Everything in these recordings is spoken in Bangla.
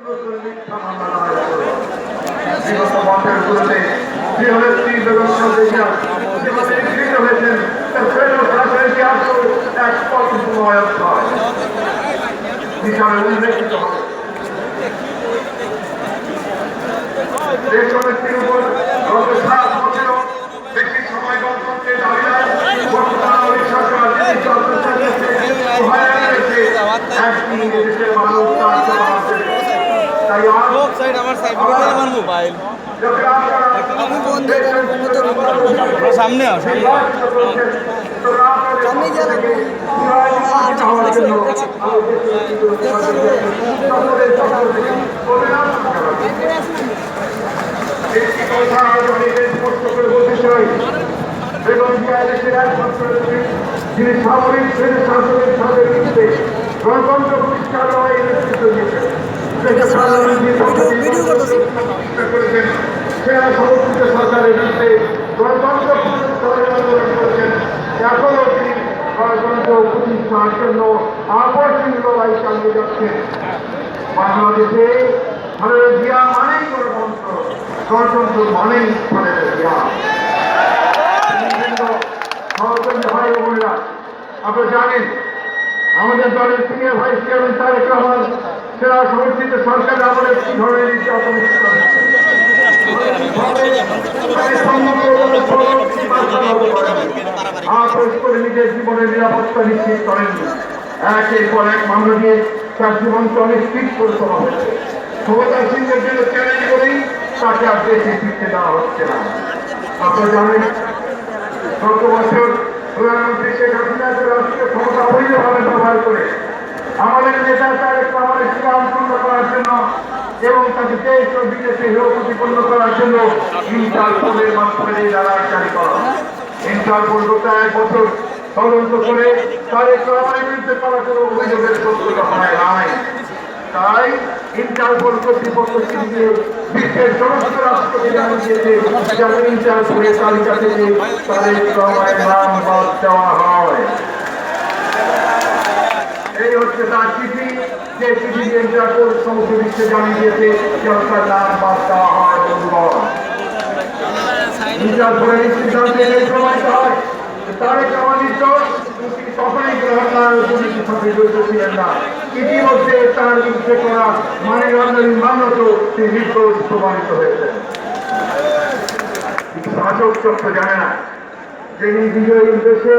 বিগত বছরগুলোতে গৃহনেত্রী বেগম খালেদা জিয়া যেভাবে গৃহীত হয়েছেন তার সরাসরি ইতিহাস এক পথময় অধ্যায় হিসাবে উল্লেখিত হবে। দেশনেত্রীর উপর গত 7 বছরও বেশি সময় গণতন্ত্রের দাবিদার বর্তমান আওয়ামী সরকার চলতে চালিয়েছে একটি দেশের মানুষ তার সামনে একটি কথা অনেকের স্পষ্ট করে বলতে চাই, বেগম জিয়া দেশের একমাত্র যিনি সামরিক শাসনের সাথে বিরুদ্ধে গণতন্ত্র প্রতিষ্ঠার লড়াই নেতৃত্ব দিয়েছেন। সেনা সমর্থিত সরকারের বিরুদ্ধে গণতন্ত্র প্রতিষ্ঠার আন্দোলন করেছেন। এখনও তিনি গণতন্ত্র প্রতিষ্ঠার জন্য আপসহীন লড়াই চালিয়ে যাচ্ছেন। বাংলাদেশে খালেদা জিয়া মানেই গণতন্ত্র, গণতন্ত্র মানেই খালেদা জিয়া। সহকর্মী ভাই ও বোনেরা, আপনারা জানেন আমাদের দলের senior vice chairman Tarique Rahman সেনা সমর্থিত সরকার আমলে কি ধরনের নির্যাতন করে নিজের জীবনের নিরাপত্তা নিশ্চিত করেননি। একের পর এক মামলা দিয়ে তার জীবনকে অনিশ্চিত করে তোলা হয়েছে। ক্ষমতার সিংহের জন্য চ্যালেঞ্জ করেই তাকে আর দেশে ফিরতে দেওয়া হচ্ছে না। আপনারা জানেন গত বছর প্রধানমন্ত্রী শেখ হাসিনাকে রাষ্ট্রীয় ক্ষমতা অবৈধভাবে ব্যবহার করে আমাদের নেতা তারেক রহমানের শিকার পূর্ণ করার জন্য এবং তাকে দেশ ও বিদেশে হেয় প্রতিপন্ন করার জন্য ইন্টারপোলের মাধ্যমে দাঁড়ায় জারি করা। ইন্টারপোল গত 1 বছর তদন্ত করে তারেক রহমানের বিরুদ্ধে করা কোনো অভিযোগের সত্যতা হয় নাই। তাই ইন্টারপোল কর্তৃপক্ষকে দিয়ে বিশ্বের সমস্ত রাষ্ট্রকে জানিয়েছে যাতে ইন্টারপোলের তালিকা থেকে তারেক রহমানের নাম বাদ দেওয়া হয়। এই হচ্ছে তার চিঠি, যে চিঠি ইন্টারপোল সমস্ত বিশ্বে জানিয়ে দিয়েছে যে তার নাম বাদ দেওয়া হয়। বন্ধুগণ, ইন্টারপোলের এই সিদ্ধান্তে এই প্রমাণিত হয় তারেক রহমান তখনই দুর্নীতির সাথে জড়িত ছিলেন না। ইতিমধ্যে তার বিরুদ্ধে করা মানি লন্ডারিং মামলাতেও তিনি নির্দোষ প্রমাণিত হয়েছেন। শাসক চক্র জানে না যে বিজয়ী দেশে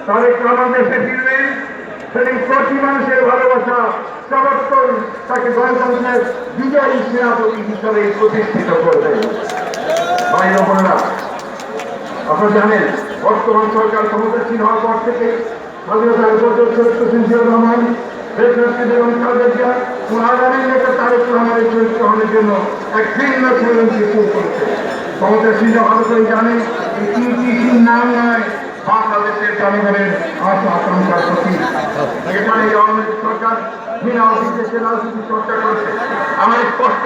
তারেক রহমান দেশে ফিরবেন সেদিন প্রতি মানুষের ভালোবাসা সমর্থন তাকে গণতন্ত্রের বিজয়ী সেনাপতি হিসাবে প্রতিষ্ঠিত করবে। ভাই ও বোনেরা, আপনারা জানেন বর্তমান সরকার ক্ষমতাসীন হওয়ার পর থেকে স্বাধীনতার রহমান বেগম খালেদা জিয়া এবং আগামী নেতা তারেক রহমানের চরিত্র হওয়ার জন্য এক ভিন্ন ষড়যন্ত্র শুরু করেছে। ক্ষমতাসীনরা ভালো করে জানেন এই 3টি নাম নয় বাংলাদেশের জনগণের আশা আকাঙ্ক্ষার প্রতি। এখানে আওয়ামী লীগ সরকার বিনা অভিযোগে রাজনীতি চর্চা করেছে। আমার স্পষ্ট